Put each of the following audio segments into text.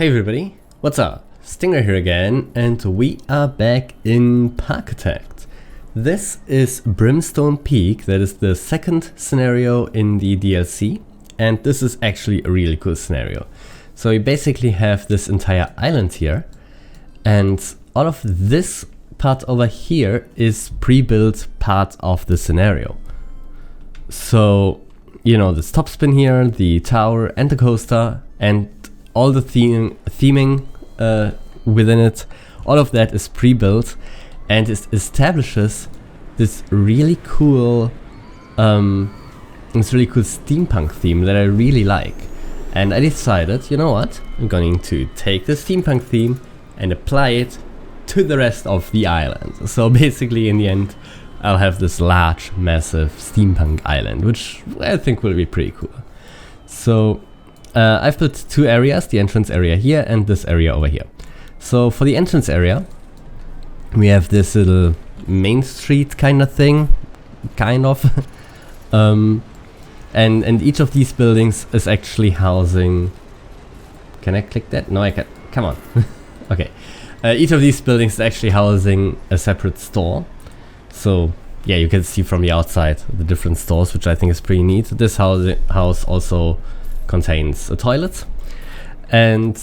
Hey everybody, what's up? Stinger here again, and we are back in Parkitect. This is Brimstone Peak, that is the second scenario in the DLC, and this is actually a really cool scenario. So you basically have this entire island here, and all of this part over here is pre-built part of the scenario. So, you know, this top spin here, the tower and the coaster, and all the theming within it, all of that is pre-built, and it establishes this really cool steampunk theme that I really like. And I decided, you know what, I'm going to take the steampunk theme and apply it to the rest of the island. So basically in the end I'll have this large, massive steampunk island, which I think will be pretty cool. So I've built two areas, the entrance area here and this area over here. So for the entrance area, we have this little main street kind of thing, and each of these buildings is actually housing. Can I click that? No, I can't. Come on. Okay. Each of these buildings is actually housing a separate store. So yeah, you can see from the outside the different stores, which I think is pretty neat. This house also contains a toilet, and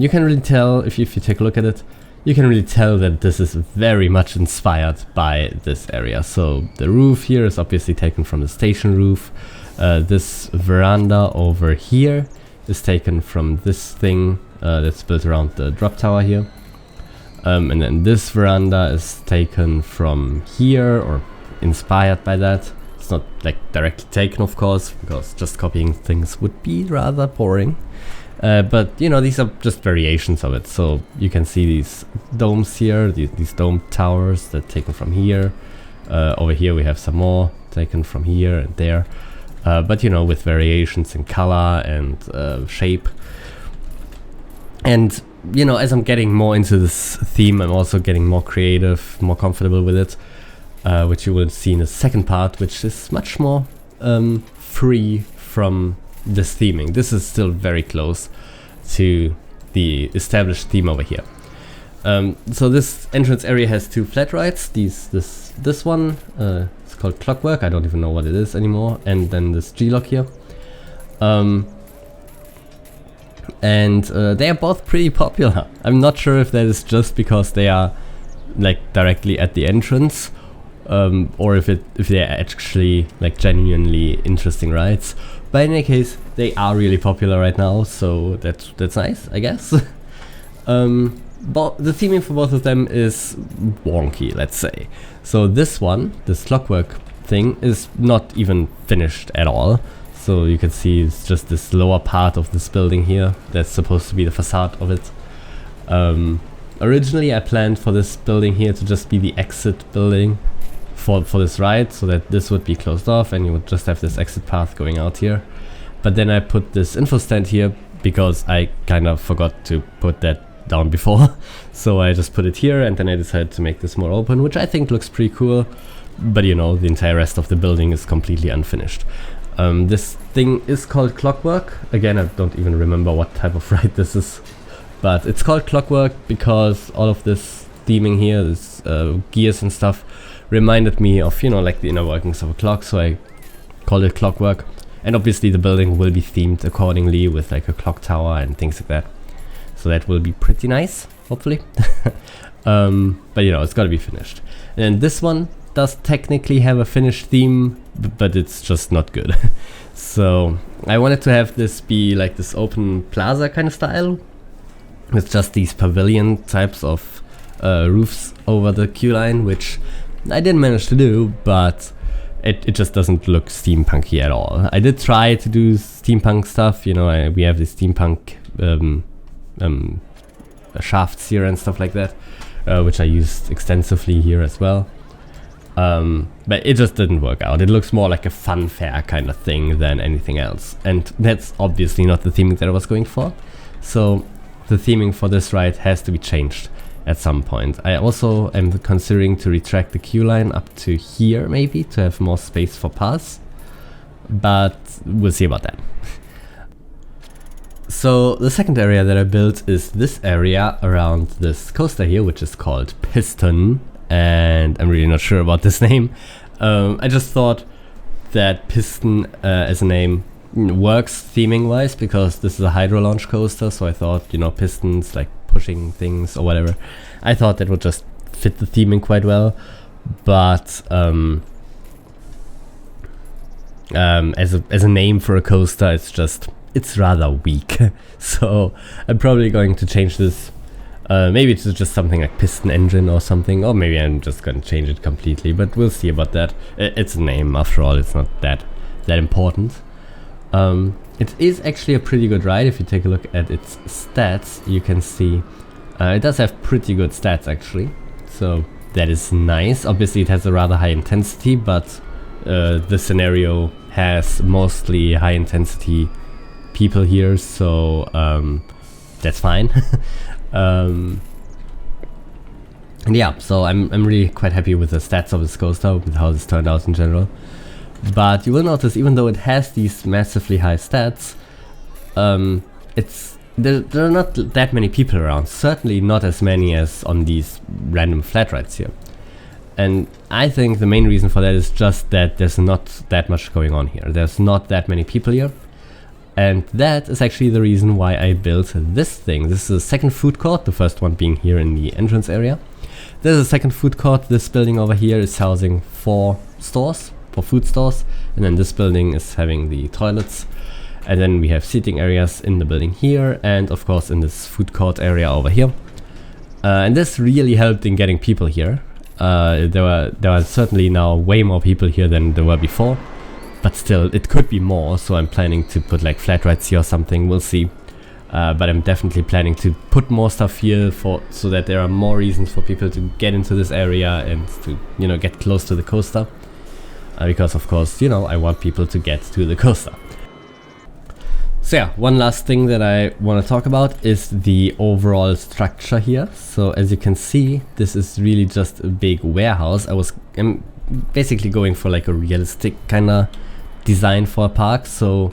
you can really tell, if you take a look at it, you can really tell that this is very much inspired by this area. So the roof here is obviously taken from the station roof. This veranda over here is taken from this thing that's built around the drop tower here. And then this veranda is taken from here, or inspired by that. It's not like directly taken, of course, because just copying things would be rather boring. But you know, these are just variations of it. So you can see these domes here, these dome towers that are taken from here. Over here we have some more taken from here and there. But you know, with variations in color and shape. And you know, as I'm getting more into this theme, I'm also getting more creative, more comfortable with it, which you will see in the second part, which is much more free from this theming. This is still very close to the established theme over here. So this entrance area has two flat rides. This one, it's called Clockwork. I don't even know what it is anymore. And then this G-lock here. And they are both pretty popular. I'm not sure if that is just because they are like directly at the entrance, or if they're actually like genuinely interesting rides. But in any case, they are really popular right now, so that's nice, I guess. The theming for both of them is wonky, let's say. So this one, this Clockwork thing, is not even finished at all. So you can see it's just this lower part of this building here that's supposed to be the facade of it. Originally I planned for this building here to just be the exit building for this ride, so that this would be closed off and you would just have this exit path going out here. But then I put this info stand here because I kind of forgot to put that down before. So I just put it here, and then I decided to make this more open, which I think looks pretty cool. But you know, the entire rest of the building is completely unfinished. This thing is called Clockwork. Again, I don't even remember what type of ride this is, but it's called Clockwork because all of this theming here, this gears and stuff, reminded me of, you know, like the inner workings of a clock, so I called it Clockwork. And obviously the building will be themed accordingly with like a clock tower and things like that. So that will be pretty nice, hopefully. But you know, it's gotta be finished. And this one does technically have a finished theme, but it's just not good. So I wanted to have this be like this open plaza kind of style, with just these pavilion types of roofs over the queue line, which I didn't manage to do, but it just doesn't look steampunky at all. I did try to do steampunk stuff, you know, we have the steampunk shafts here and stuff like that, which I used extensively here as well. But it just didn't work out. It looks more like a fun fair kind of thing than anything else. And that's obviously not the theming that I was going for. So the theming for this ride has to be changed at some point. I also am considering to retract the queue line up to here, maybe, to have more space for paths. But we'll see about that. So the second area that I built is this area around this coaster here, which is called Piston, and I'm really not sure about this name. I just thought that Piston as a name works theming wise, because this is a hydro launch coaster, so I thought, you know, pistons like pushing things or whatever, I thought that would just fit the theming quite well. But as a name for a coaster, it's rather weak. So I'm probably going to change this, maybe to just something like piston engine or something, or maybe I'm just going to change it completely, but we'll see about that. It's a name after all, it's not that important. It is actually a pretty good ride. If you take a look at its stats, you can see it does have pretty good stats actually, so that is nice. Obviously it has a rather high intensity, but the scenario has mostly high intensity people here, so that's fine. And yeah, so I'm really quite happy with the stats of this coaster, with how this turned out in general. But you will notice, even though it has these massively high stats, there are not that many people around. Certainly not as many as on these random flat rides here. And I think the main reason for that is just that there's not that much going on here. There's not that many people here. And that is actually the reason why I built this thing. This is a second food court, the first one being here in the entrance area. There's a second food court. This building over here is housing 4 stores, 4 food stores. And then this building is having the toilets. And then we have seating areas in the building here, and of course in this food court area over here. And this really helped in getting people here. There are certainly now way more people here than there were before, but still it could be more, so I'm planning to put like flat rides here or something, we'll see. But I'm definitely planning to put more stuff here so that there are more reasons for people to get into this area and to, you know, get close to the coaster. Because of course, you know, I want people to get to the coaster. So yeah, one last thing that I want to talk about is the overall structure here. So as you can see, this is really just a big warehouse. I'm basically going for like a realistic kind of design for a park. So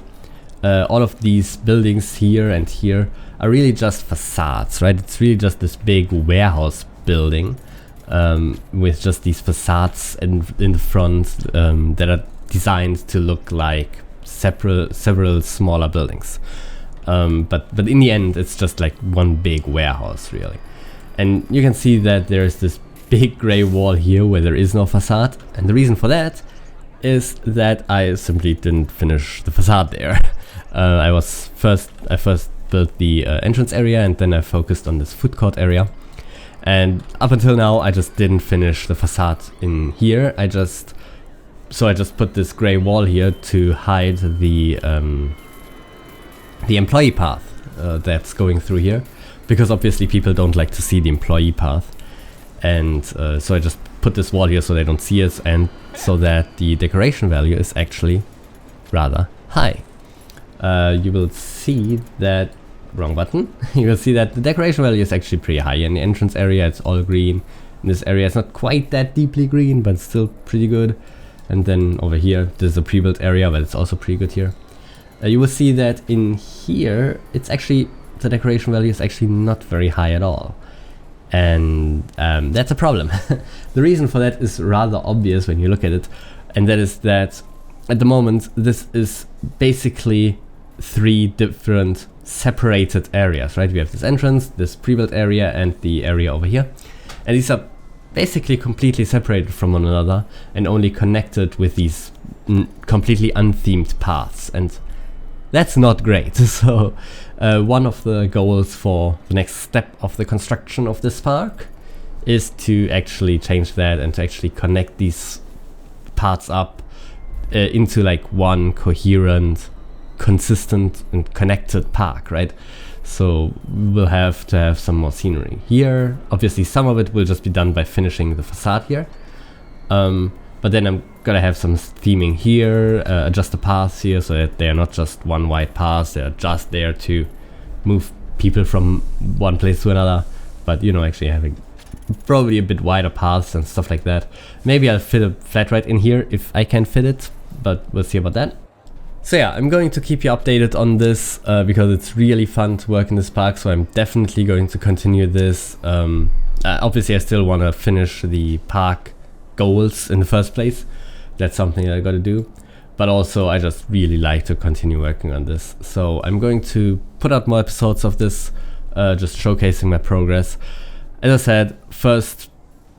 all of these buildings here and here are really just facades, right? It's really just this big warehouse building with just these facades in the front that are designed to look like several smaller buildings, but in the end it's just like one big warehouse really. And you can see that there's this big gray wall here where there is no facade, and the reason for that is that I simply didn't finish the facade there. I first built the entrance area, and then I focused on this food court area, and up until now I just didn't finish the facade in here. So I just put this gray wall here to hide the employee path that's going through here, because obviously people don't like to see the employee path, and so I just put this wall here so they don't see us, and so that the decoration value is actually rather high. You will see that, wrong button, you will see that the decoration value is actually pretty high. In the entrance area it's all green, in this area it's not quite that deeply green, but still pretty good. And then over here, there's a pre-built area, but it's also pretty good here. You will see that in here, it's actually, the decoration value is actually not very high at all. And that's a problem. The reason for that is rather obvious when you look at it. And that is that at the moment, this is basically 3 different separated areas, right? We have this entrance, this pre-built area, and the area over here. And these are basically completely separated from one another and only connected with these completely unthemed paths, and that's not great. So one of the goals for the next step of the construction of this park is to actually change that and to actually connect these parts up into like one coherent, consistent and connected park, right? So we'll have to have some more scenery here. Obviously some of it will just be done by finishing the facade here, but then I'm gonna have some theming here, adjust the paths here so that they're not just one wide path, they're just there to move people from one place to another, but you know, actually having probably a bit wider paths and stuff like that. Maybe I'll fit a flat ride in here if I can fit it, but we'll see about that. So yeah, I'm going to keep you updated on this because it's really fun to work in this park, so I'm definitely going to continue this. Obviously I still want to finish the park goals in the first place. That's something that I gotta do. But also I just really like to continue working on this. So I'm going to put out more episodes of this, just showcasing my progress. As I said, first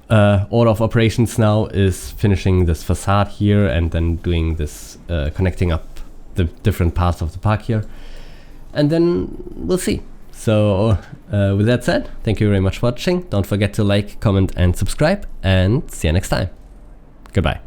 order of operations now is finishing this facade here and then doing this, connecting up the different parts of the park here. And then we'll see. So with that said, thank you very much for watching. Don't forget to like, comment and subscribe, and see you next time. Goodbye.